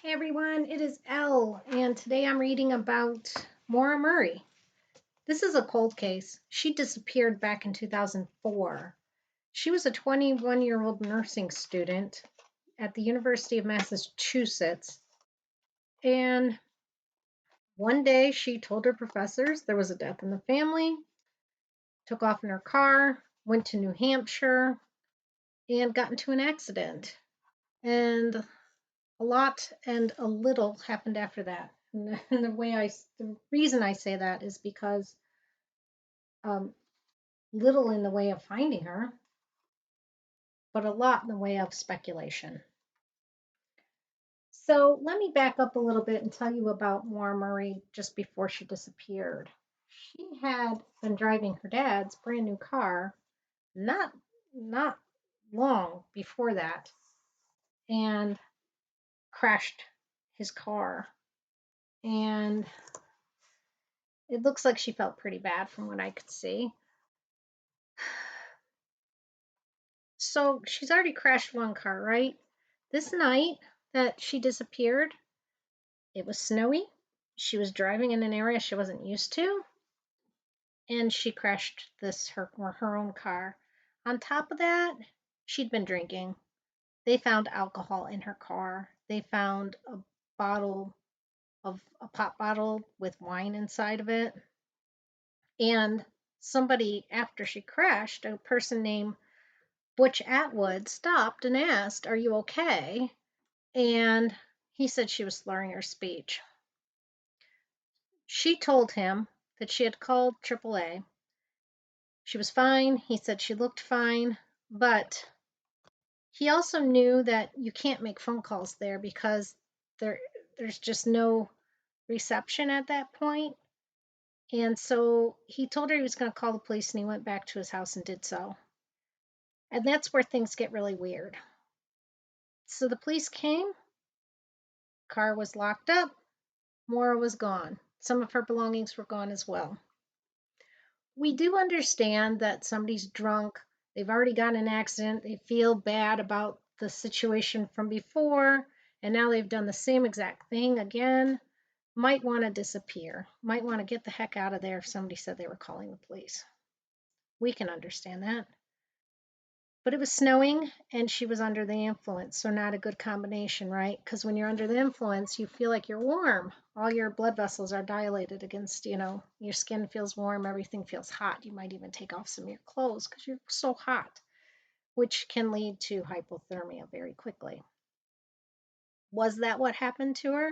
Hey everyone, it is Elle, and today I'm reading about Maura Murray. This is a cold case. She disappeared back in 2004. She was a 21-year-old nursing student at the University of Massachusetts, and one day she told her professors there was a death in the family, took off in her car, went to New Hampshire, and got into an accident. And a lot and a little happened after that. And the reason I say that is because um, little in the way of finding her, but a lot in the way of speculation. So let me back up a little bit and tell you about Maura Murray just before she disappeared. She had been driving her dad's brand new car not not long before that and crashed his car. And it looks like she felt pretty bad from what I could see. So she's already crashed one car, right? This night that she disappeared, it was snowy. She was driving in an area she wasn't used to, and she crashed her own car. On top of that, she'd been drinking. They found alcohol in her car. They found a pop bottle with wine inside of it. And somebody, after she crashed, a person named Butch Atwood stopped and asked, "Are you okay?" And he said she was slurring her speech. She told him that she had called AAA. She was fine. He said she looked fine, but he also knew that you can't make phone calls there because there there's just no reception at that point. And so he told her he was going to call the police, and he went back to his house and did so. And that's where things get really weird. So the police came, car was locked up, Mora was gone. Some of her belongings were gone as well. We do understand that somebody's drunk, they've already got in an accident, they feel bad about the situation from before, and now they've done the same exact thing again. Might want to disappear, might want to get the heck out of there if somebody said they were calling the police. We can understand that. But it was snowing and she was under the influence, so not a good combination, right? Because when you're under the influence, you feel like you're warm. All your blood vessels are dilated against, your skin feels warm, everything feels hot. You might even take off some of your clothes because you're so hot, which can lead to hypothermia very quickly. Was that what happened to her?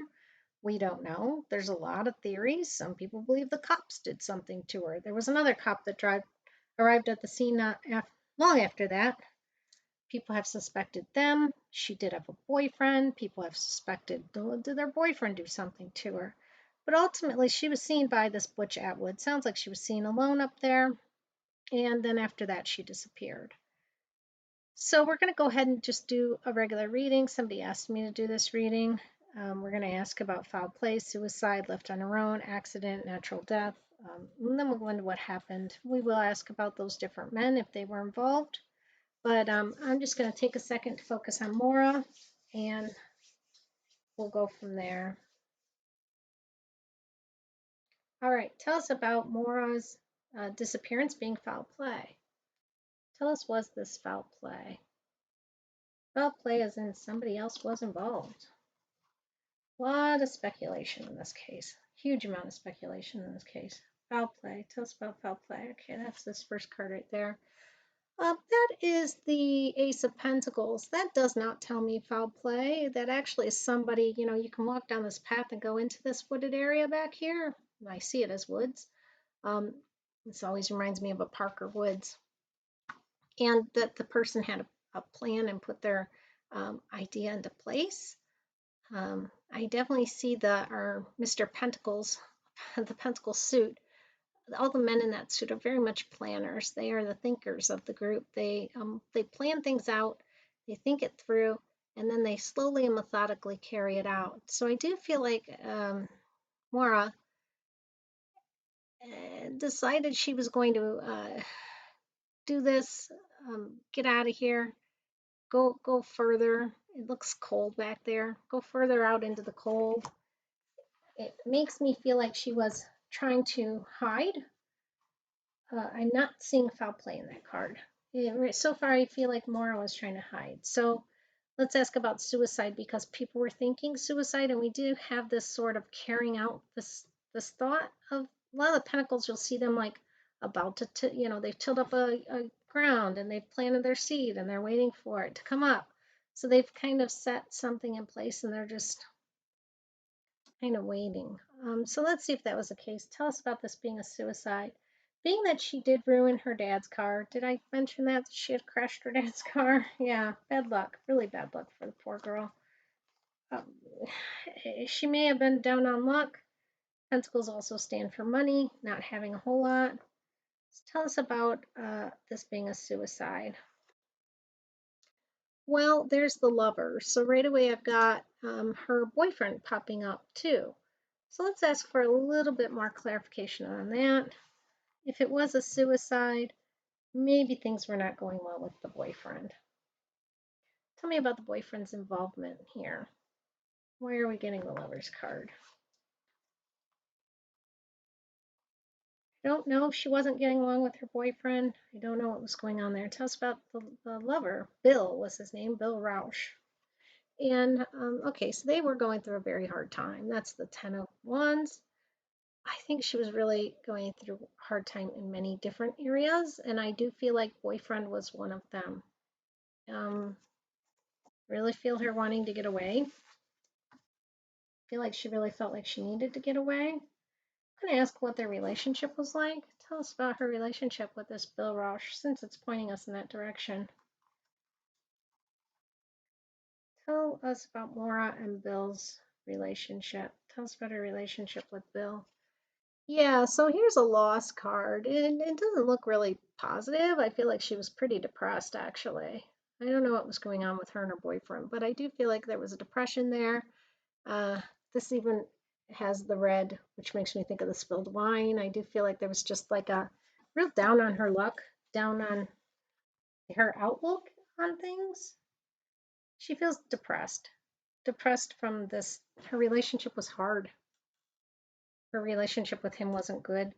We don't know. There's a lot of theories. Some people believe the cops did something to her. There was another cop that arrived at the scene not long after that. People have suspected them. She did have a boyfriend. People have suspected, did their boyfriend do something to her? But ultimately, she was seen by this Butch Atwood. Sounds like she was seen alone up there. And then after that, she disappeared. So we're going to go ahead and just do a regular reading. Somebody asked me to do this reading. We're going to ask about foul play, suicide, left on her own, accident, natural death. And then we'll go into what happened. We will ask about those different men if they were involved. But I'm just going to take a second to focus on Mora, and we'll go from there. All right, tell us about Mora's disappearance being foul play. Tell us, was this foul play? Foul play as in somebody else was involved. A lot of speculation in this case. Huge amount of speculation in this case. Foul play. Tell us about foul play. Okay, that's this first card right there. That is the Ace of Pentacles. That does not tell me foul play. That actually is somebody, you can walk down this path and go into this wooded area back here. I see it as woods. This always reminds me of a park or woods. And that the person had a plan and put their idea into place. I definitely see our Mr. Pentacles, the Pentacle suit. All the men in that suit are very much planners. They are the thinkers of the group. They plan things out, they think it through, and then they slowly and methodically carry it out. So I do feel like Mora decided she was going to do this, get out of here, go further, It looks cold back there. Go further out into the cold. It makes me feel like she was trying to hide. I'm not seeing foul play in that card. So far, I feel like Mora was trying to hide. So let's ask about suicide because people were thinking suicide, and we do have this sort of carrying out this thought of a lot of the pentacles. You'll see them like about to they've tilled up a ground and they've planted their seed and they're waiting for it to come up. So they've kind of set something in place and they're just kind of waiting. So let's see if that was the case. Tell us about this being a suicide. Being that she did ruin her dad's car. Did I mention that she had crashed her dad's car? Yeah, bad luck. Really bad luck for the poor girl. Um, she may have been down on luck. Pentacles also stand for money, not having a whole lot. So tell us about this being a suicide. Well, there's the lover. So right away I've got her boyfriend popping up too. So let's ask for a little bit more clarification on that. If it was a suicide, maybe things were not going well with the boyfriend. Tell me about the boyfriend's involvement here. Why are we getting the lover's card? I don't know if she wasn't getting along with her boyfriend. I don't know what was going on there. Tell us about the lover. Bill was his name, Bill Rausch. And okay, so they were going through a very hard time. That's the 10 of Wands. I think she was really going through a hard time in many different areas, and I do feel like boyfriend was one of them. Really feel her wanting to get away. Feel like she really felt like she needed to get away. I'm going to ask what their relationship was like. Tell us about her relationship with this Bill Rausch, since it's pointing us in that direction. Tell us about Maura and Bill's relationship. Tell us about her relationship with Bill. Yeah, so here's a loss card. It doesn't look really positive. I feel like she was pretty depressed, actually. I don't know what was going on with her and her boyfriend, but I do feel like there was a depression there. This even has the red, which makes me think of the spilled wine. I do feel like there was just like a real down on her luck, down on her outlook on things. She feels depressed. Depressed from this. Her relationship was hard. Her relationship with him wasn't good.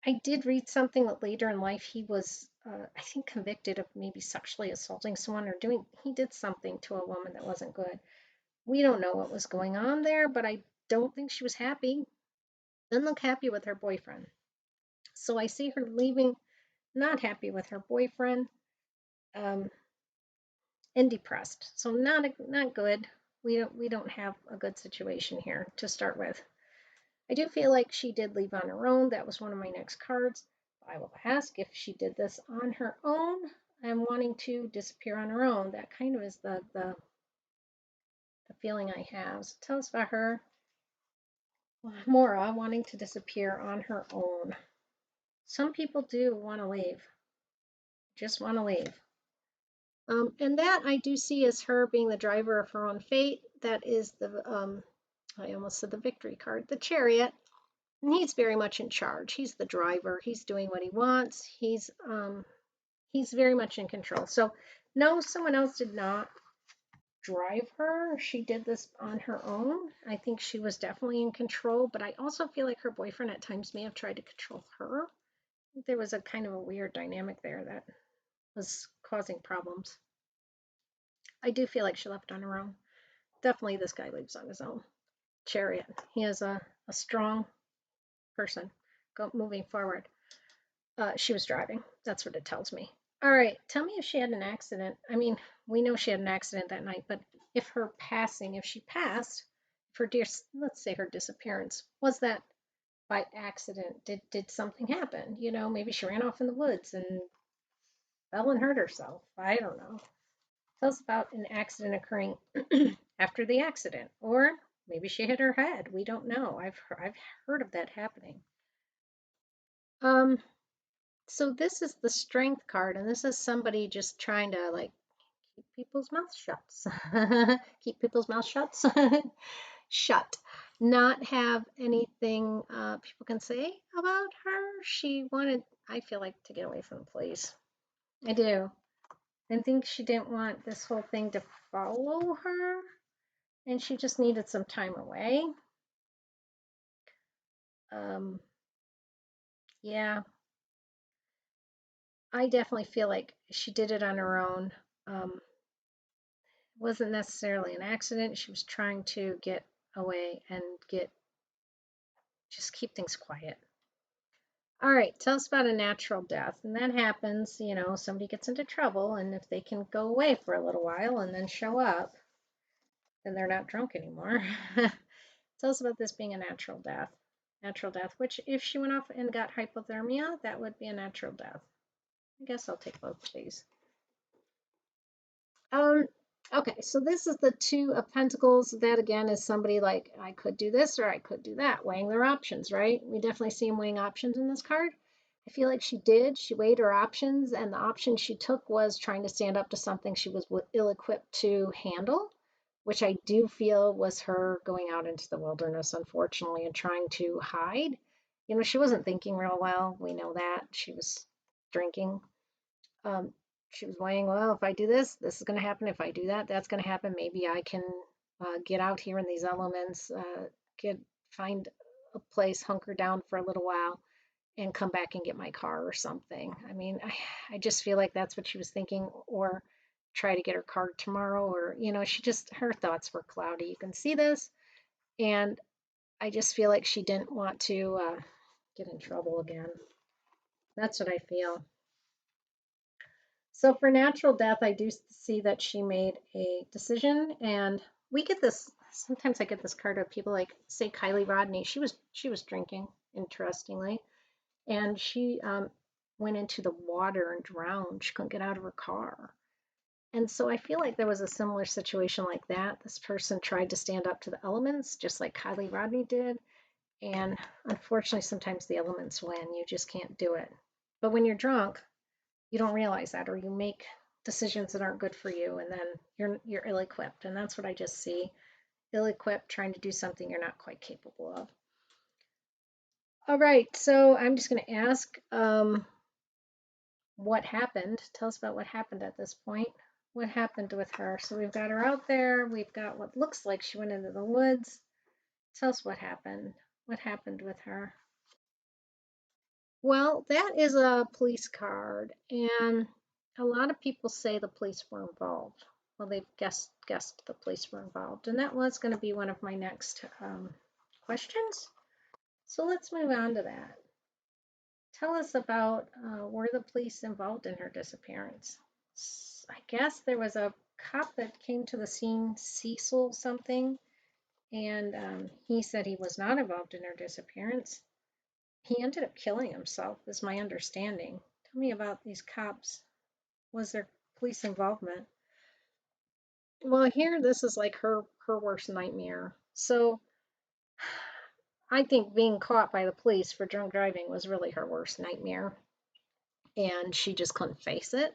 I did read something that later in life he was, I think, convicted of maybe sexually assaulting someone or he did something to a woman that wasn't good. We don't know what was going on there, but I don't think she was happy. Didn't look happy with her boyfriend. So I see her leaving, not happy with her boyfriend, um, and depressed. So not good. We don't have a good situation here to start with. I do feel like she did leave on her own. That was one of my next cards. I will ask if she did this on her own. I'm wanting to disappear on her own. That kind of is the feeling I have. So tell us about her. Mora wanting to disappear on her own. Some people do want to leave, just want to leave. And that I do see as her being the driver of her own fate. That is I almost said the victory card, the chariot. And he's very much in charge. He's the driver. He's doing what he wants. He's very much in control. So no, someone else did not drive her. She did this on her own. I think she was definitely in control, but I also feel like her boyfriend at times may have tried to control her. There was a kind of a weird dynamic there that was causing problems. I do feel like she left on her own. Definitely this guy leaves on his own. Chariot. He is a strong person moving forward. She was driving. That's what it tells me. All right. Tell me if she had an accident. I mean, we know she had an accident that night, but if she passed, let's say her disappearance, was that by accident? Did something happen? Maybe she ran off in the woods and fell and hurt herself. I don't know. Tell us about an accident occurring after the accident, or maybe she hit her head. We don't know. I've heard of that happening. So this is the strength card, and this is somebody just trying to like keep people's mouths shut. Keep people's mouths shut. Shut. Not have anything people can say about her. She wanted, I feel like, to get away from the police. I do. I think she didn't want this whole thing to follow her, and she just needed some time away. Um, yeah, I definitely feel like she did it on her own. It wasn't necessarily an accident. She was trying to get away and get just keep things quiet. All right, tell us about a natural death. And that happens, somebody gets into trouble, and if they can go away for a little while and then show up, then they're not drunk anymore. Tell us about this being a natural death. Natural death, which if she went off and got hypothermia, that would be a natural death. I guess I'll take both of these. Um, okay, so this is the Two of Pentacles. That again is somebody like, I could do this or I could do that, weighing their options, right? We definitely see him weighing options in this card. I feel like she did. She weighed her options, and the option she took was trying to stand up to something she was ill equipped to handle, which I do feel was her going out into the wilderness, unfortunately, and trying to hide. She wasn't thinking real well. We know that. She was drinking. um, she was weighing, well, if I do this, this is going to happen. If I do that, that's going to happen. Maybe I can get out here in these elements, get find a place, hunker down for a little while, and come back and get my car or something. I mean, I just feel like that's what she was thinking, or try to get her car tomorrow, or she just her thoughts were cloudy. You can see this, and I just feel like she didn't want to get in trouble again. That's what I feel. So for natural death, I do see that she made a decision, and we get this. Sometimes I get this card of people like, say, Kylie Rodney. She was drinking, interestingly, and she went into the water and drowned. She couldn't get out of her car, and so I feel like there was a similar situation like that. This person tried to stand up to the elements, just like Kylie Rodney did, and unfortunately, sometimes the elements win. You just can't do it. But when you're drunk, you don't realize that, or you make decisions that aren't good for you, and then you're ill-equipped, and that's what I just see. Ill-equipped, trying to do something you're not quite capable of. All right, so I'm just going to ask, what happened. Tell us about what happened at this point. What happened with her? So we've got her out there. We've got what looks like she went into the woods. Tell us what happened. What happened with her? Well, that is a police card, and a lot of people say the police were involved. Well, they've guessed the police were involved, and that was going to be one of my next questions. So let's move on to that. Tell us about, were the police involved in her disappearance? I guess there was a cop that came to the scene, Cecil something, and he said he was not involved in her disappearance. He ended up killing himself, is my understanding. Tell me about these cops. Was there police involvement? Well, here this is like her worst nightmare. So I think being caught by the police for drunk driving was really her worst nightmare, and she just couldn't face it.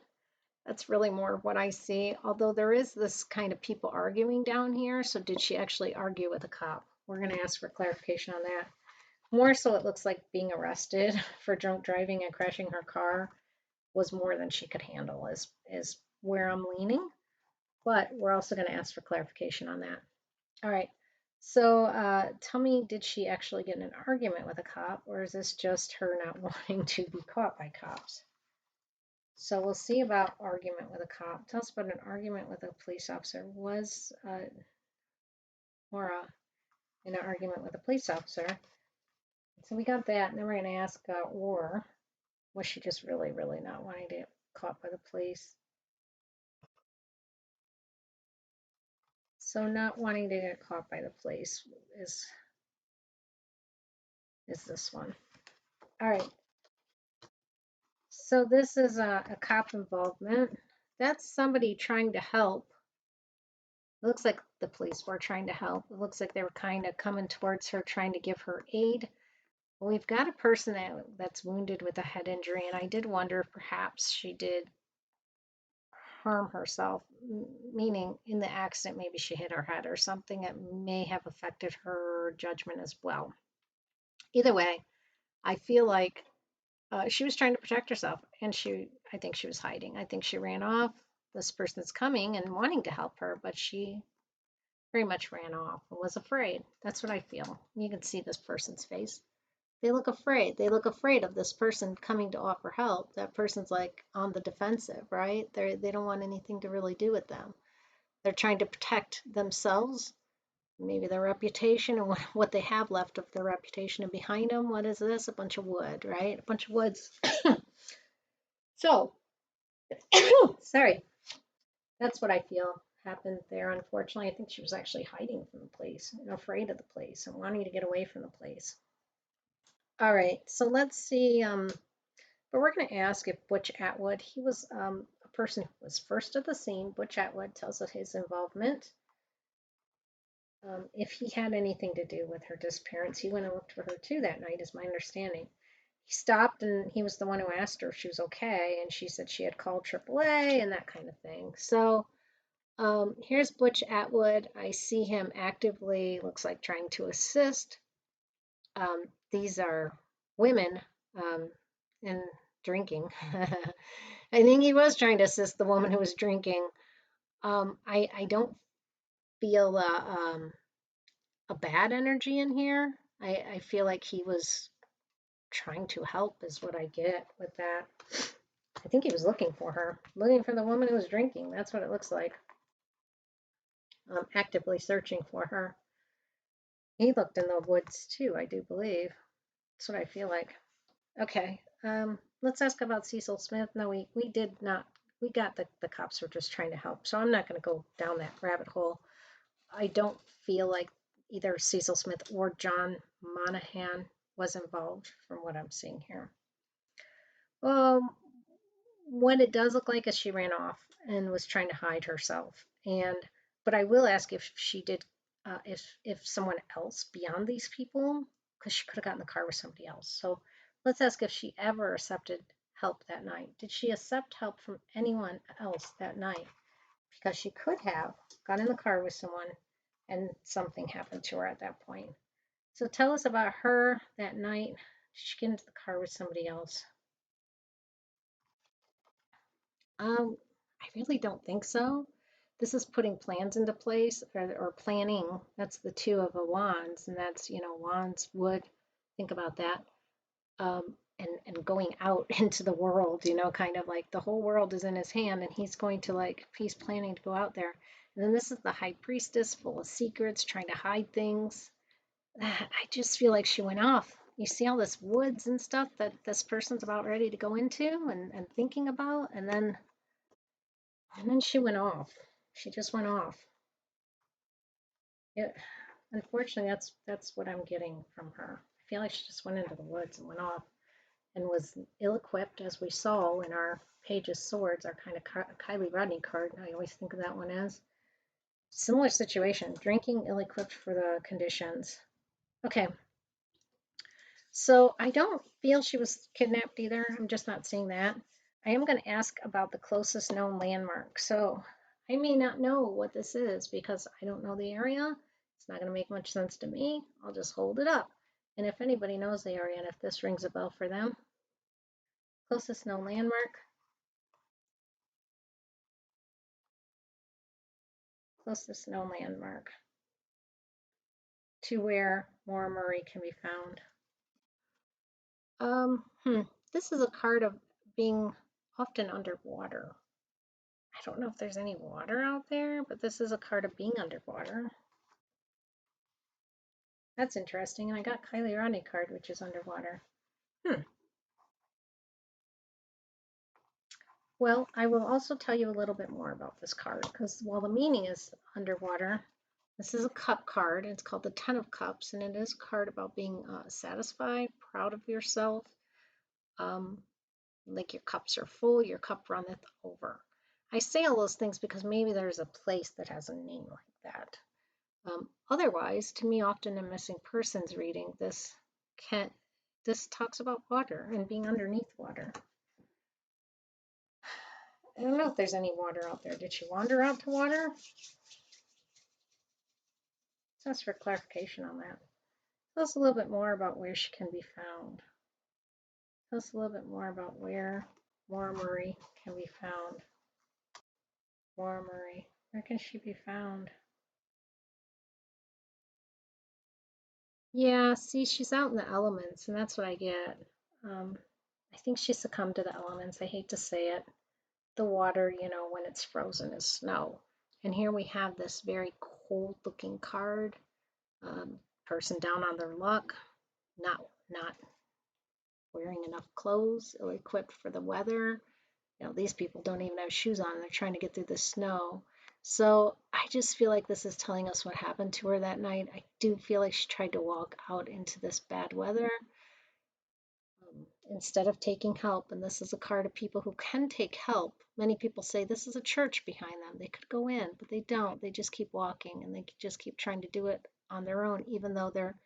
That's really more of what I see. Although there is this kind of people arguing down here. So did she actually argue with a cop? We're going to ask for clarification on that. More so, it looks like being arrested for drunk driving and crashing her car was more than she could handle, is where I'm leaning. But we're also going to ask for clarification on that. All right. So tell me, did she actually get in an argument with a cop, or is this just her not wanting to be caught by cops? So we'll see about argument with a cop. Tell us about an argument with a police officer. Was Mora in an argument with a police officer? So we got that, and then we're going to ask, or was she just really, really not wanting to get caught by the police? So not wanting to get caught by the police is this one. All right. So this is a cop involvement. That's somebody trying to help. It looks like the police were trying to help. It looks like they were kind of coming towards her, trying to give her aid. We've got a person that's wounded with a head injury, and I did wonder if perhaps she did harm herself, meaning in the accident, maybe she hit her head or something that may have affected her judgment as well. Either way, I feel like she was trying to protect herself, and I think she was hiding. I think she ran off. this person is coming and wanting to help her, but she very much ran off and was afraid. That's what I feel. You can see this person's face. They look afraid. They look afraid of this person coming to offer help. That person's like on the defensive, right? They don't want anything to really do with them. They're trying to protect themselves, maybe their reputation and what they have left of their reputation. And behind them, what is this? A bunch of wood, right? A bunch of woods. So, sorry, that's what I feel happened there. Unfortunately, I think she was actually hiding from the police and afraid of the police and wanting to get away from the police. All right, so let's see. But we're going to ask if Butch Atwood, he was a person who was first at the scene. Butch Atwood tells us his involvement. If he had anything to do with her disappearance, he went and looked for her too that night, is my understanding. He stopped and he was the one who asked her if she was okay, and she said she had called AAA and that kind of thing. So here's Butch Atwood. I see him actively, looks like trying to assist. These are women in drinking. I think he was trying to assist the woman who was drinking. I don't feel a bad energy in here. I feel like he was trying to help, is what I get with that. I think he was looking for her, looking for the woman who was drinking. That's what it looks like. Actively searching for her. He looked in the woods too, I do believe. That's what I feel like. Okay, let's ask about Cecil Smith. No, we did not. We got the cops were just trying to help, so I'm not going to go down that rabbit hole. I don't feel like either Cecil Smith or John Monahan was involved from what I'm seeing here. What it does look like is she ran off and was trying to hide herself. But I will ask if she did, if someone else beyond these people, because she could have gotten in the car with somebody else. So let's ask if she ever accepted help that night. Did she accept help from anyone else that night? Because she could have got in the car with someone and something happened to her at that point. So tell us about her that night. Did she get into the car with somebody else? I really don't think so. This is putting plans into place or planning. That's the two of a wands, and that's, wands, wood. Think about that. And going out into the world, kind of like the whole world is in his hand, and he's going to he's planning to go out there. And then this is the high priestess, full of secrets, trying to hide things. I just feel like she went off. You see all this woods and stuff that this person's about ready to go into and thinking about, and then she went off. She just went off. It, unfortunately, that's what I'm getting from her. I feel like she just went into the woods and went off and was ill-equipped, as we saw in our Page of Swords, our kind of Kylie Rodney card. I always think of that one as similar situation, drinking, ill-equipped for the conditions. Okay, so I don't feel she was kidnapped either. I'm just not seeing that. I am going to ask about the closest known landmark. So I may not know what this is because I don't know the area. It's not going to make much sense to me. I'll just hold it up. And if anybody knows the area and if this rings a bell for them, closest known landmark, closest known landmark to where Mora Murray can be found. Um, hmm, this is a card of being often underwater. I don't know if there's any water out there, but this is a card of being underwater. That's interesting. And I got Kylie Rodney card, which is underwater. Well, I will also tell you a little bit more about this card because while the meaning is underwater, this is a cup card. It's called the Ten of Cups, and it is a card about being satisfied, proud of yourself. Like your cups are full, your cup runneth over. I say all those things because maybe there's a place that has a name like that. Otherwise, to me, often in missing persons reading, this talks about water and being underneath water. I don't know if there's any water out there. Did she wander out to water? Let's ask for clarification on that. Tell us a little bit more about where she can be found. Tell us a little bit more about where Maura Murray can be found. Maura Murray. Where can she be found? Yeah, see, she's out in the elements, and that's what I get. Um, I think she succumbed to the elements. I hate to say it. The water, when it's frozen is snow. And here we have this very cold looking card. Person down on their luck, not wearing enough clothes, ill equipped for the weather. These people don't even have shoes on. They're trying to get through the snow. So I just feel like this is telling us what happened to her that night. I do feel like she tried to walk out into this bad weather instead of taking help. And this is a card of people who can take help. Many people say this is a church behind them. They could go in, but they don't. They just keep walking and they just keep trying to do it on their own, even though they're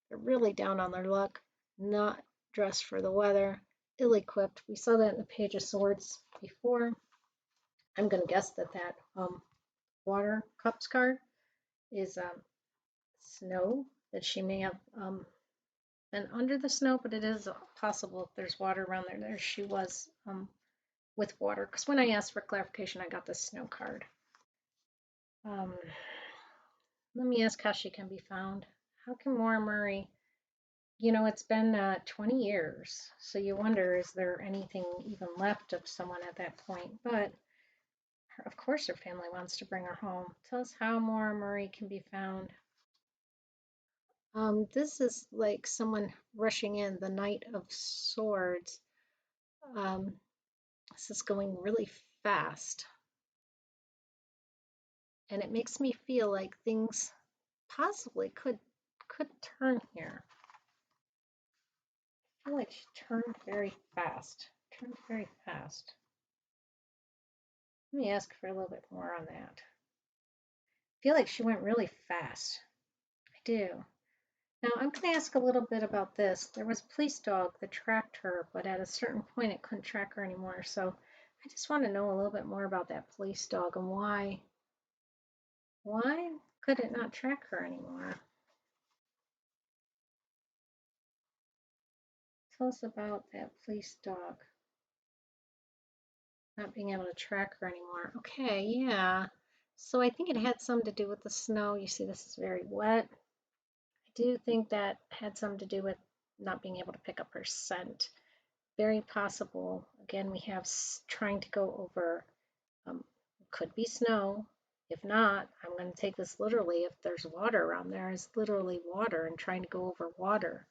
really down on their luck, not dressed for the weather, ill equipped. We saw that in the Page of Swords before. I'm going to guess that water cups card is snow, that she may have been under the snow, but it is possible if there's water around there. There she was with water. Because when I asked for clarification, I got the snow card. Um, Let me ask how she can be found. How can Maura Murray? It's been 20 years, so you wonder, is there anything even left of someone at that point? But of course, her family wants to bring her home. Tell us how Maura Murray can be found. This is like someone rushing in, the Knight of Swords. Um, this is going really fast, and it makes me feel like things possibly could turn here. I feel like she turned very fast. Turned very fast. Let me ask for a little bit more on that. I feel like she went really fast. I do. Now I'm going to ask a little bit about this. There was a police dog that tracked her, but at a certain point it couldn't track her anymore. So I just want to know a little bit more about that police dog and why could it not track her anymore? Tell us about that police dog not being able to track her anymore. Okay, yeah. So I think it had something to do with the snow. You see, this is very wet. I do think that had something to do with not being able to pick up her scent. Very possible. Again, we have trying to go over, um, could be snow. If not, I'm going to take this literally. If there's water around there, it's literally water and trying to go over water.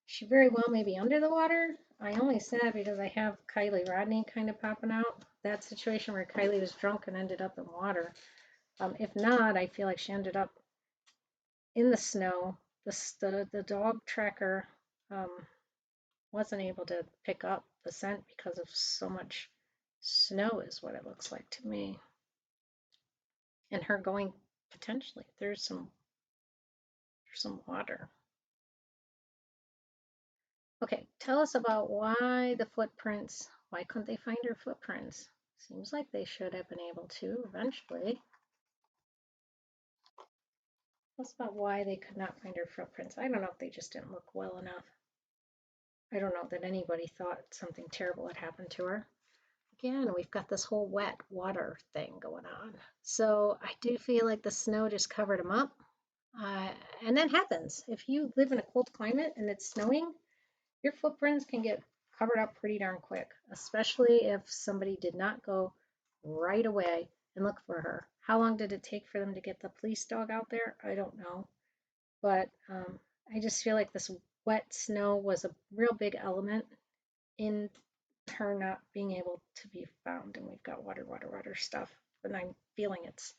She very well may be under the water. I only say that because I have Kylie Rodney kind of popping out. That situation where Kylie was drunk and ended up in water. If not, I feel like she ended up in the snow. The dog tracker wasn't able to pick up the scent because of so much snow, is what it looks like to me. And her going potentially there's some water. Okay, tell us about why the footprints. Why couldn't they find her footprints? Seems like they should have been able to eventually. Tell us about why they could not find her footprints. I don't know if they just didn't look well enough. I don't know that anybody thought something terrible had happened to her. Again, we've got this whole wet water thing going on. So I do feel like the snow just covered them up. Uh, and that happens. If you live in a cold climate and it's snowing, your footprints can get covered up pretty darn quick, especially if somebody did not go right away and look for her. How long did it take for them to get the police dog out there? I don't know. But I just feel like this wet snow was a real big element in her not being able to be found. And we've got water stuff. And I'm feeling it's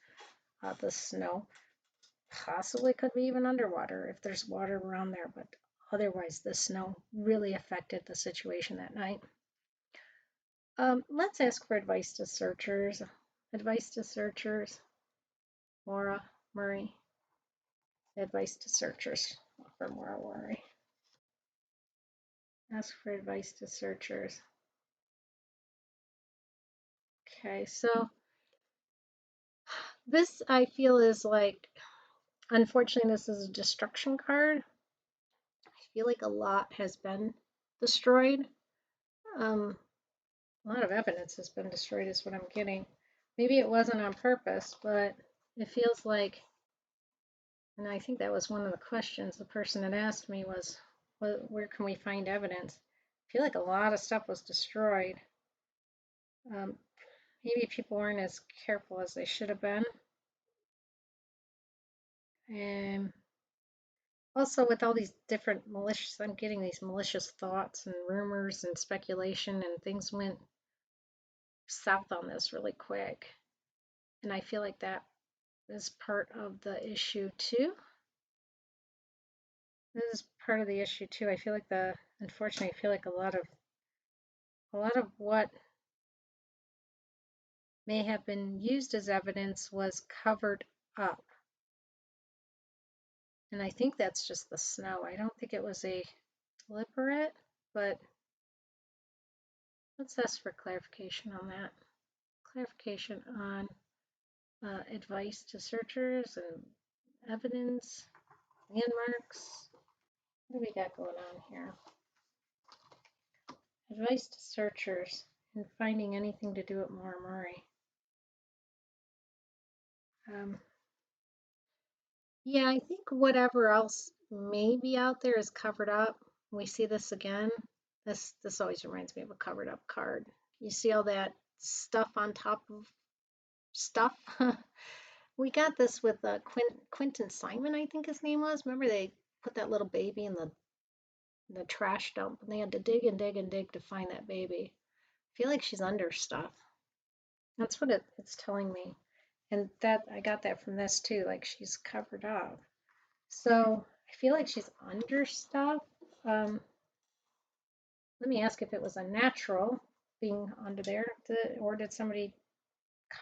the snow. Possibly could be even underwater if there's water around there, but otherwise the snow really affected the situation that night. Let's ask for advice to searchers. Advice to searchers. Maura Murray. Advice to searchers for Maura Murray. Ask for advice to searchers. Okay, so this I feel is like, unfortunately, this is a destruction card. I feel like a lot has been destroyed. A lot of evidence has been destroyed, is what I'm getting. maybe it wasn't on purpose, but it feels like, and I think that was one of the questions the person had asked me was, where can we find evidence? I feel like a lot of stuff was destroyed. Um, maybe people weren't as careful as they should have been. And also with all these different malicious, I'm getting these malicious thoughts and rumors and speculation, and things went south on this really quick. And I feel like that is part of the issue too. This is part of the issue too. I feel like unfortunately, I feel like a lot of what may have been used as evidence was covered up. And I think that's just the snow. I don't think it was a deliberate, but let's ask for clarification on that. Clarification on advice to searchers and evidence, landmarks. What do we got going on here? Advice to searchers in finding anything to do with Mora. Yeah, I think whatever else may be out there is covered up. We see this again. This always reminds me of a covered up card. You see all that stuff on top of stuff. We got this with Quentin Simon, I think his name was. Remember they put that little baby in the trash dump, and they had to dig and dig and dig to find that baby. I feel like she's under stuff. That's what it's telling me. And that I got that from this too, like she's covered up. So I feel like she's under stuff. Um, Let me ask if it was a natural being under there, or did somebody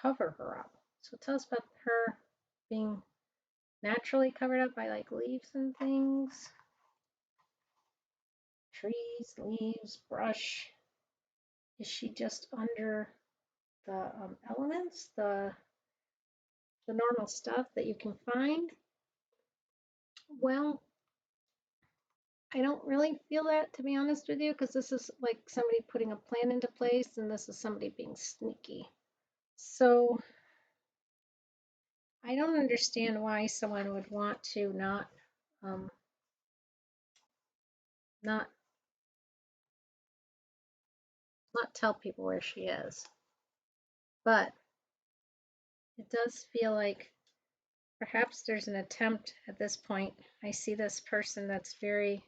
cover her up? So tell us about her being naturally covered up by like leaves and things. Trees, leaves, brush. Is she just under the elements, the normal stuff that you can find? Well, I don't really feel that, to be honest with you, because this is like somebody putting a plan into place, and this is somebody being sneaky. So I don't understand why someone would want to um, not not tell people where she is. But it does feel like perhaps there's an attempt at this point. I see this person that's very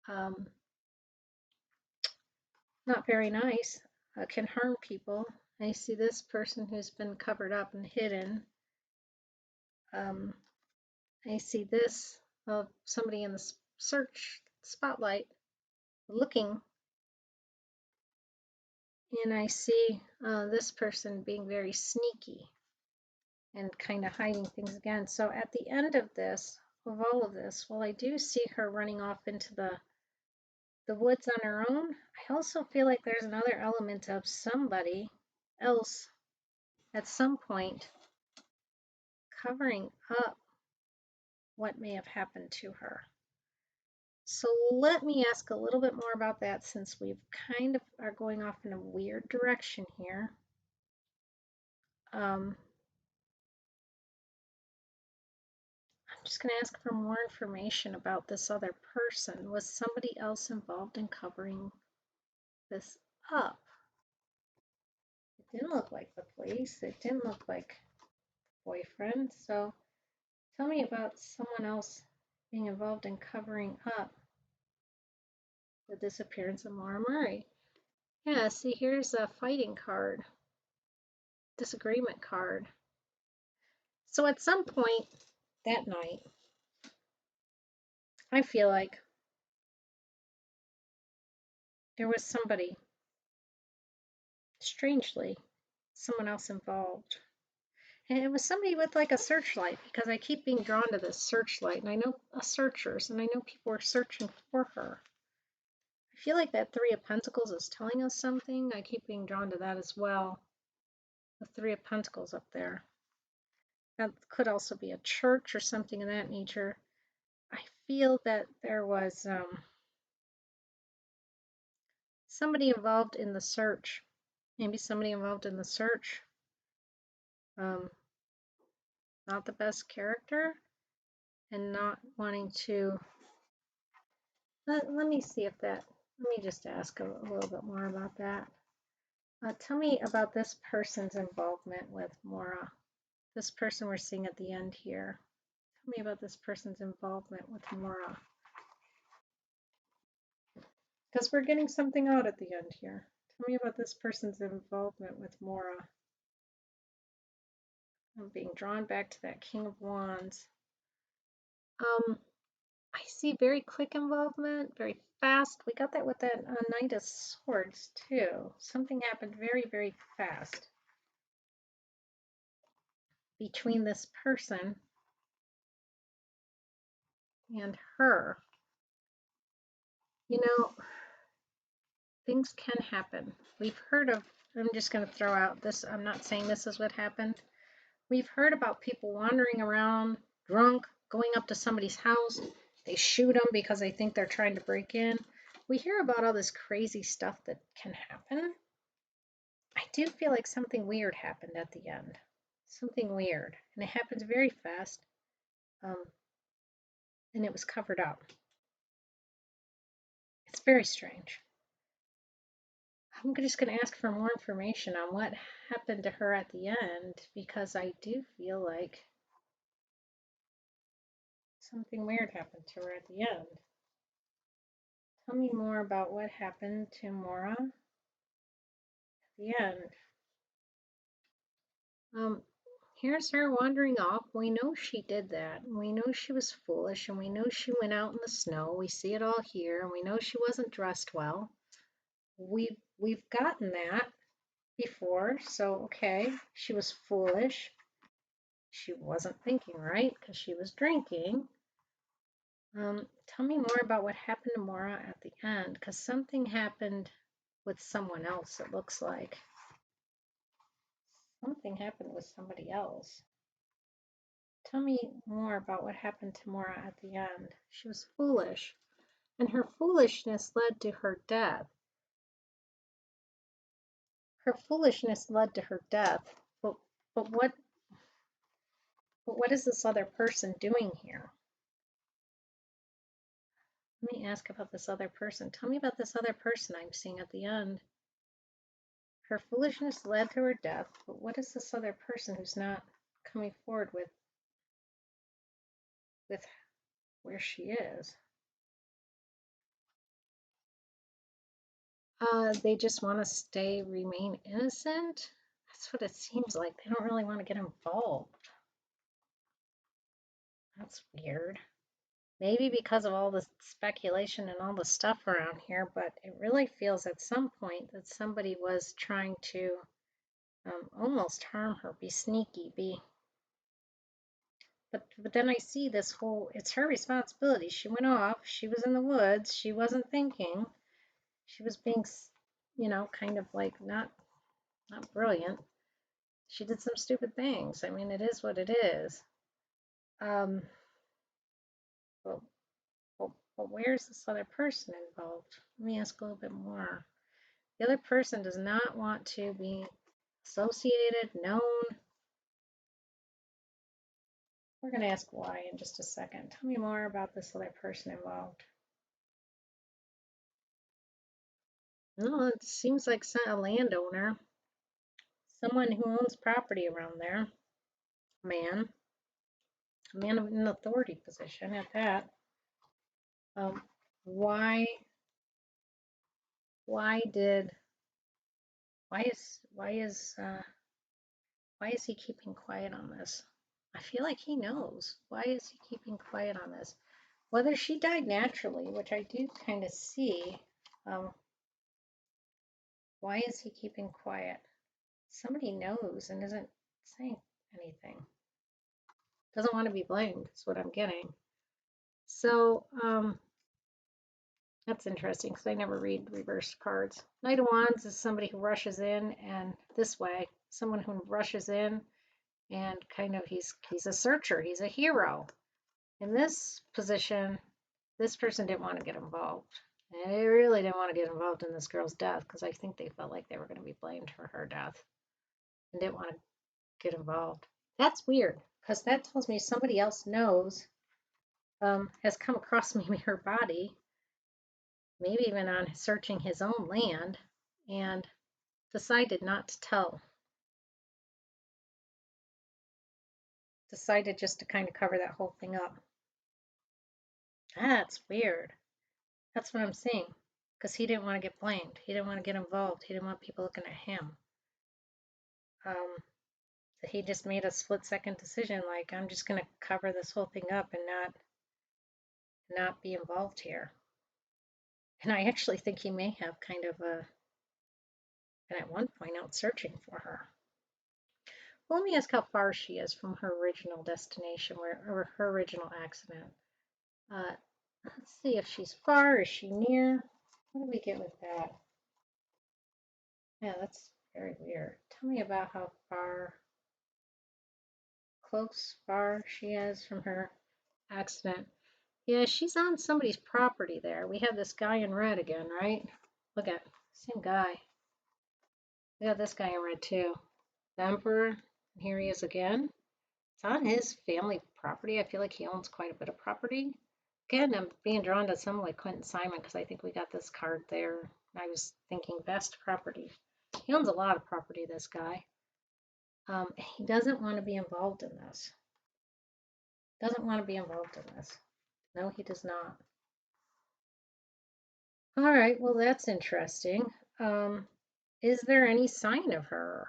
um, not very nice, can harm people. I see this person who's been covered up and hidden. Um, I see this of somebody in the search spotlight looking, and I see this person being very sneaky and kind of hiding things again. So at the end of this, of all of this, while I do see her running off into the woods on her own, I also feel like there's another element of somebody else at some point covering up what may have happened to her. So let me ask a little bit more about that, since we've kind of are going off in a weird direction here. I'm just going to ask for more information about this other person. Was somebody else involved in covering this up? It didn't look like the police. It didn't look like boyfriend. So tell me about someone else being involved in covering up the disappearance of Maura Murray. Yeah, see, here's a fighting card, disagreement card. So at some point that night, I feel like there was somebody, strangely, someone else involved. And it was somebody with like a searchlight, because I keep being drawn to this searchlight, and I know searchers, and I know people are searching for her. I feel like that Three of Pentacles is telling us something. I keep being drawn to that as well. The Three of Pentacles up there. That could also be a church or something of that nature. I feel that there was somebody involved in the search. Maybe somebody involved in the search Um, not the best character, and not wanting to. Let me see if that. Let me just ask a little bit more about that. Tell me about this person's involvement with Mora. This person we're seeing at the end here. Tell me about this person's involvement with Mora. Because we're getting something out at the end here. Tell me about this person's involvement with Mora. I'm being drawn back to that King of Wands. I see very quick involvement, very fast. We got that with that Knight of Swords too. Something happened very, very fast between this person and her. You know, things can happen. We've heard of, I'm just going to throw out this, I'm not saying this is what happened. We've heard about people wandering around drunk, going up to somebody's house. They shoot them because they think they're trying to break in. We hear about all this crazy stuff that can happen. I do feel like something weird happened at the end. Something weird. And it happens very fast. Um, and it was covered up. It's very strange. I'm just going to ask for more information on what happened to her at the end because I do feel like something weird happened to her at the end. Tell me more about what happened to Mora at the end. Um, Here's her wandering off. We know she did that. We know she was foolish, and we know she went out in the snow. We see it all here, and we know she wasn't dressed well. We've gotten that before, so okay, she was foolish. She wasn't thinking right because she was drinking. Tell me more about what happened to Mora at the end, because something happened with someone else, it looks like. Something happened with somebody else. Tell me more about what happened to Mora at the end. She was foolish, and her foolishness led to her death. Her foolishness led to her death. But but what but what is this other person doing here? Let me ask about this other person. Tell me about this other person I'm seeing at the end. Her foolishness led to her death, but what is this other person who's not coming forward with where she is? They just want to remain innocent. That's what it seems like. They don't really want to get involved. That's weird. Maybe because of all the speculation and all the stuff around here, but it really feels at some point that somebody was trying to almost harm her, be sneaky, be. But then I see this whole. It's her responsibility. She went off. She was in the woods. She wasn't thinking. She was being, kind of like not brilliant. She did some stupid things. I mean, it is what it is. Um, but, but where's this other person involved? Let me ask a little bit more. The other person does not want to be associated, known. We're going to ask why in just a second. Tell me more about this other person involved. No, it seems like a landowner, someone who owns property around there, a man of an authority position at that. Um, why? Why did? Why is he keeping quiet on this? I feel like he knows. Why is he keeping quiet on this? Whether she died naturally, which I do kind of see, um, why is he keeping quiet? Somebody knows and isn't saying anything. Doesn't want to be blamed, is what I'm getting. So, that's interesting because I never read reversed cards. Knight of Wands is somebody who rushes in and this way, someone who rushes in and kind of he's a searcher, he's a hero. In this position, this person didn't want to get involved. And they really didn't want to get involved in this girl's death because I think they felt like they were going to be blamed for her death and didn't want to get involved. That's weird because that tells me somebody else knows, has come across maybe her body, maybe even on searching his own land, and decided not to tell. Decided just to kind of cover that whole thing up. That's weird. That's what I'm saying. Because he didn't want to get blamed. He didn't want to get involved. He didn't want people looking at him. So he just made a split-second decision, like, I'm just going to cover this whole thing up and not be involved here. And I actually think he may have kind of been at one point out searching for her. Well, let me ask how far she is from her original destination, or her original accident. Let's see if she's far. Is she near? What do we get with that? Yeah, that's very weird. Tell me about how far she is from her accident. Yeah, she's on somebody's property there. We have this guy in red again, right? Look at, same guy. We got this guy in red too. The Emperor, and here he is again. It's on his family property. I feel like he owns quite a bit of property. Again, I'm being drawn to someone like Quentin Simon because I think we got this card there. I was thinking best property. He owns a lot of property, this guy. He doesn't want to be involved in this. Doesn't want to be involved in this. No, he does not. All right, well, that's interesting. Is there any sign of her?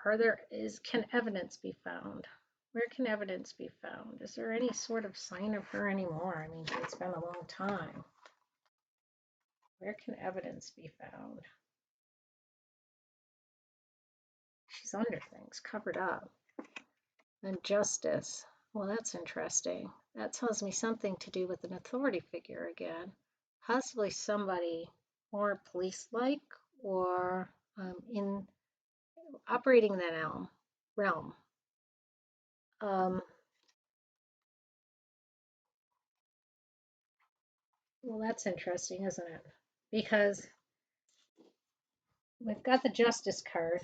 Can evidence be found? Where can evidence be found? Is there any sort of sign of her anymore? I mean, it's been a long time. Where can evidence be found? She's under things, covered up. And justice. Well, that's interesting. That tells me something to do with an authority figure again. Possibly somebody more police-like or in operating in that realm. Well, that's interesting, isn't it? Because we've got the Justice card,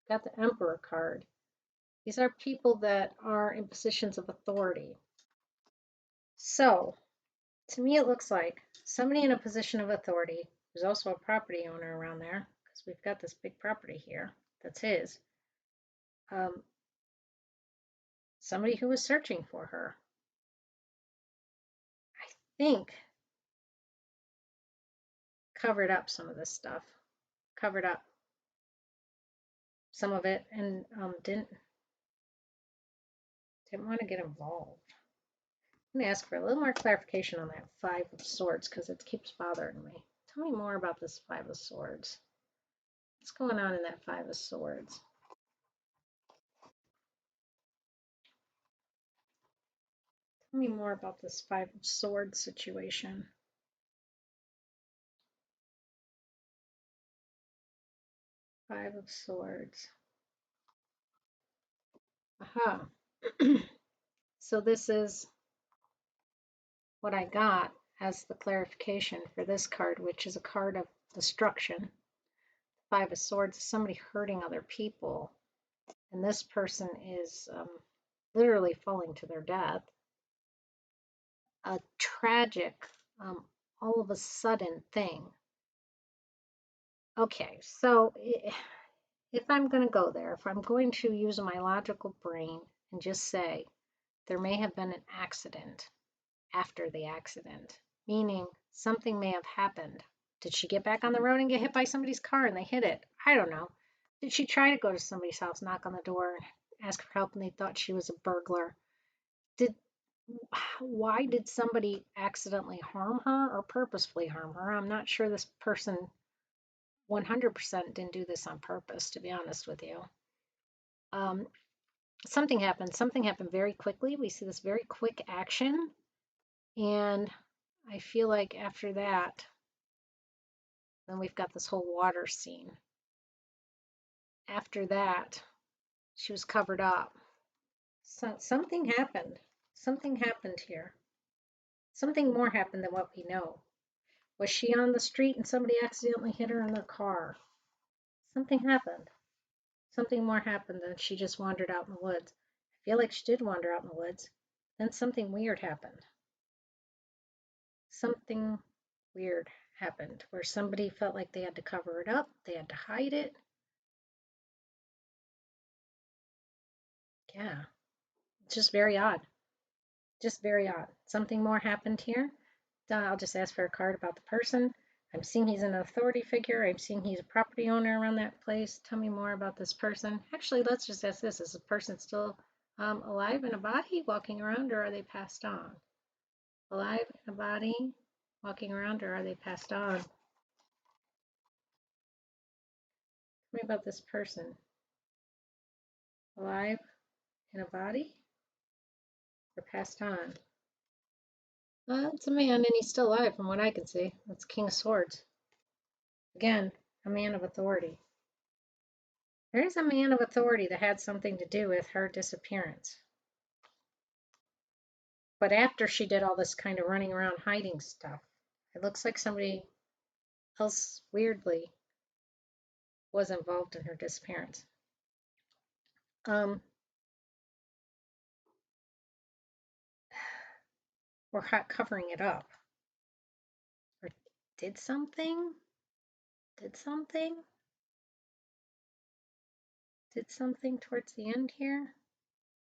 got the Emperor card. These are people that are in positions of authority. So, to me, it looks like somebody in a position of authority who's also a property owner around there, because we've got this big property here that's his. Somebody who was searching for her. I think covered up some of this stuff, covered up some of it, and didn't want to get involved. I'm going to ask for a little more clarification on that Five of Swords because it keeps bothering me. Tell me more about this Five of Swords. What's going on in that Five of Swords? Tell me more about this Five of Swords situation. Five of Swords. Aha. So this is what I got as the clarification for this card, which is a card of destruction. Five of Swords is somebody hurting other people. And this person is literally falling to their death. A tragic, all of a sudden thing. Okay, so if I'm going to go there, if I'm going to use my logical brain and just say there may have been an accident after the accident, meaning something may have happened. Did she get back on the road and get hit by somebody's car and they hit it? I don't know. Did she try to go to somebody's house, knock on the door, and ask for help and they thought she was a burglar? Why did somebody accidentally harm her or purposefully harm her? I'm not sure this person 100% didn't do this on purpose, to be honest with you. Something happened very quickly. We see this very quick action, and I feel like after that, then we've got this whole water scene. After that, she was covered up. So something happened. Something happened here. Something more happened than what we know. Was she on the street and somebody accidentally hit her in their car? Something happened. Something more happened than she just wandered out in the woods. I feel like she did wander out in the woods. Then something weird happened. Something weird happened where somebody felt like they had to cover it up, they had to hide it. Yeah, it's just very odd. Just very odd. Something more happened here. I'll just ask for a card about the person. I'm seeing he's an authority figure. I'm seeing he's a property owner around that place. Tell me more about this person. Actually, let's just ask this. Is the person still alive in a body walking around, or are they passed on? Alive in a body walking around, or are they passed on? Tell me about this person. Alive in a body or passed on? It's a man and he's still alive from what I can see. That's King of Swords. Again, a man of authority. There is a man of authority that had something to do with her disappearance. But after she did all this kind of running around hiding stuff, it looks like somebody else weirdly was involved in her disappearance. Or covering it up. Or did something? Did something? Did something towards the end here?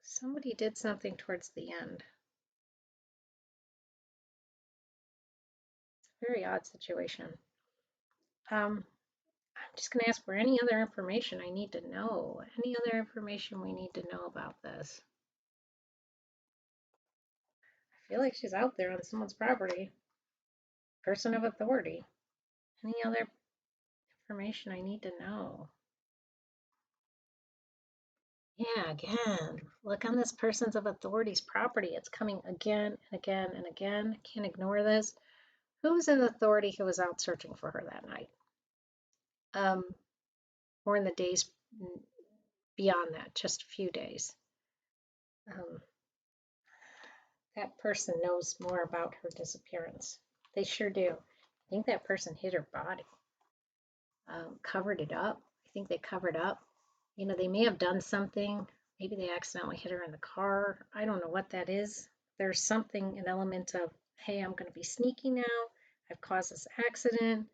Somebody did something towards the end. It's a very odd situation. I'm just going to ask for any other information I need to know. Any other information we need to know about this? I feel like she's out there on someone's property. Person of authority. Any other information I need to know? Yeah, again, look on this person's of authority's property. It's coming again and again and again. Can't ignore this. Who's in authority who was out searching for her that night? Or in the days beyond that, just a few days. That person knows more about her disappearance. They sure do. I think that person hid her body, covered it up. I think they covered up. You know, they may have done something. Maybe they accidentally hit her in the car. I don't know what that is. There's something, an element of, hey, I'm going to be sneaky now. I've caused this accident.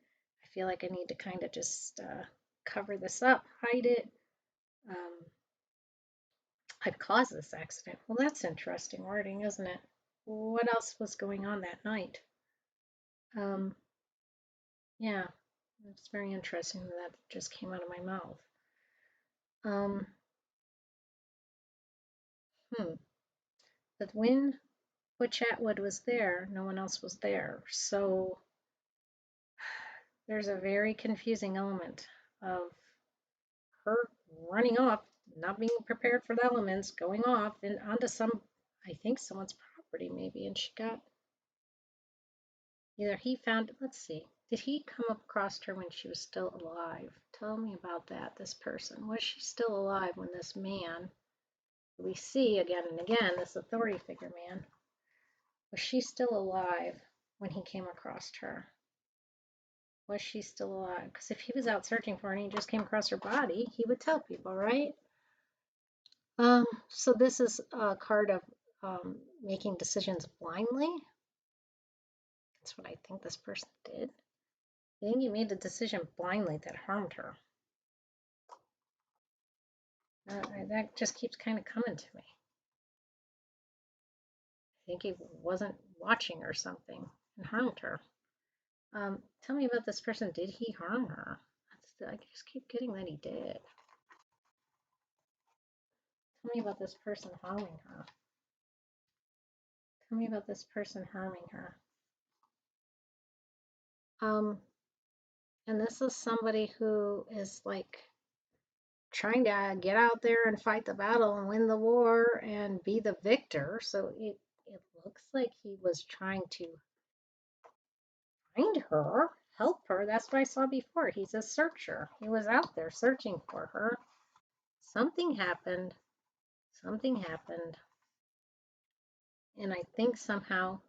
I feel like I need to kind of just cover this up, hide it. I've caused this accident. Well, that's interesting wording, isn't it? What else was going on that night? Yeah, it's very interesting that just came out of my mouth. But when Butch Atwood was there, no one else was there. So there's a very confusing element of her running off, not being prepared for the elements, going off and onto I think someone's property maybe, and she got, either he found, let's see, did he come across her when she was still alive? Tell me about that, this person. Was she still alive when this man, who we see again and again, this authority figure man, was she still alive when he came across her? Was she still alive? Because if he was out searching for her and he just came across her body, he would tell people, right? So this is a card of making decisions blindly. That's what I think this person did. I think he made a decision blindly that harmed her. That just keeps kind of coming to me. I think he wasn't watching or something and harmed her. Tell me about this person. Did he harm her? I just keep getting that he did. Tell me about this person harming her. Tell me about this person harming her. And this is somebody who is like trying to get out there and fight the battle and win the war and be the victor. So it looks like he was trying to find her, help her. That's what I saw before. He's a searcher. He was out there searching for her. Something happened. Something happened. And I think somehow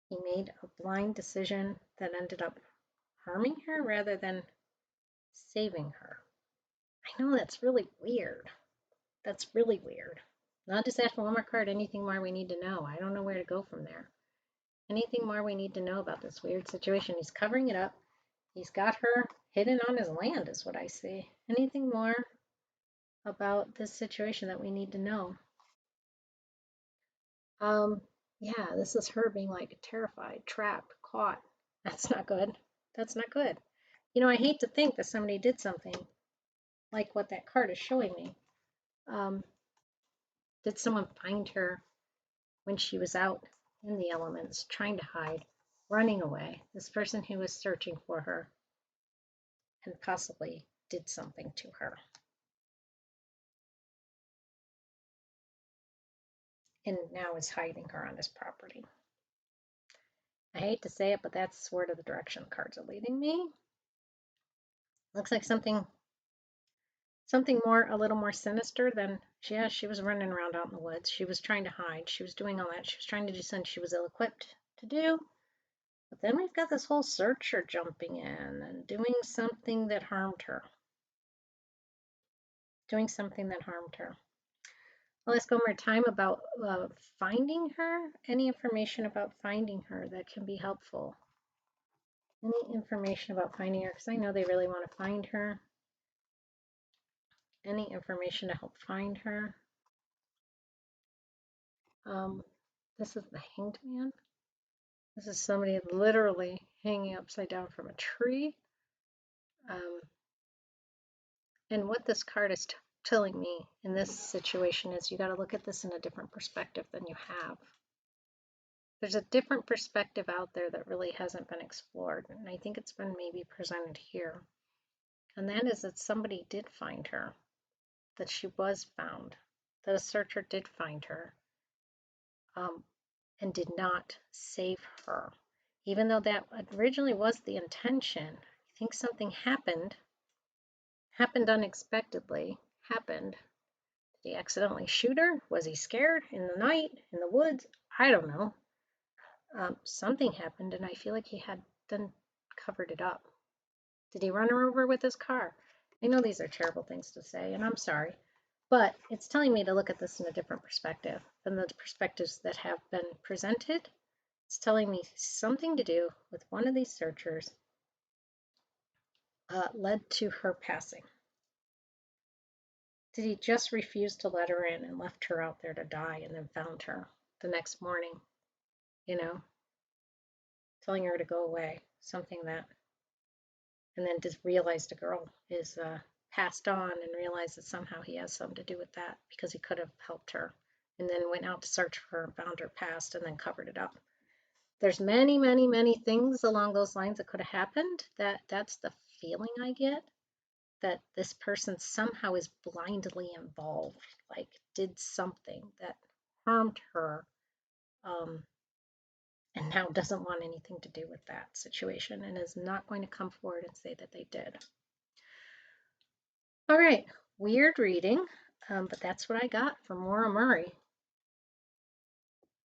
he made a blind decision that ended up harming her rather than saving her. I know that's really weird. That's really weird. Not just ask for one more card, anything more we need to know. I don't know where to go from there. Anything more we need to know about this weird situation? He's covering it up. He's got her hidden on his land, is what I see. Anything more about this situation that we need to know? Um, yeah, this is her being like terrified, trapped, caught. That's not good. That's not good. You know, I hate to think that somebody did something like what that card is showing me. Um, did someone find her when she was out in the elements, trying to hide, running away? This person who was searching for her and possibly did something to her. And now is hiding her on this property. I hate to say it, but that's sort of the direction the cards are leading me. Looks like something more, a little more sinister than, yeah, she was running around out in the woods. She was trying to hide. She was doing all that. She was trying to do something she was ill-equipped to do. But then we've got this whole searcher jumping in and doing something that harmed her. Doing something that harmed her. Well, let's go more time about finding her. Any information about finding her that can be helpful? Any information about finding her? Because I know they really want to find her. Any information to help find her? This is the Hanged Man. This is somebody literally hanging upside down from a tree. Um, and what this card is telling me in this situation is you got to look at this in a different perspective than you have. There's a different perspective out there that really hasn't been explored, and I think it's been maybe presented here. And that is that somebody did find her, that she was found, that a searcher did find her, and did not save her. Even though that originally was the intention, I think something happened unexpectedly, happened. Did he accidentally shoot her? Was he scared in the night, in the woods? I don't know. Something happened, and I feel like he had then covered it up. Did he run her over with his car? I know these are terrible things to say, and I'm sorry, but it's telling me to look at this in a different perspective than the perspectives that have been presented. It's telling me something to do with one of these searchers led to her passing. Did he just refuse to let her in and left her out there to die and then found her the next morning, you know, telling her to go away, something that, and then just realized the girl is passed on and realized that somehow he has something to do with that because he could have helped her, and then went out to search for her and found her passed and then covered it up. There's many, many, many things along those lines that could have happened. That's the feeling I get, that this person somehow is blindly involved, like did something that harmed her, um, and now doesn't want anything to do with that situation and is not going to come forward and say that they did. All right, weird reading, but that's what I got from Maura Murray.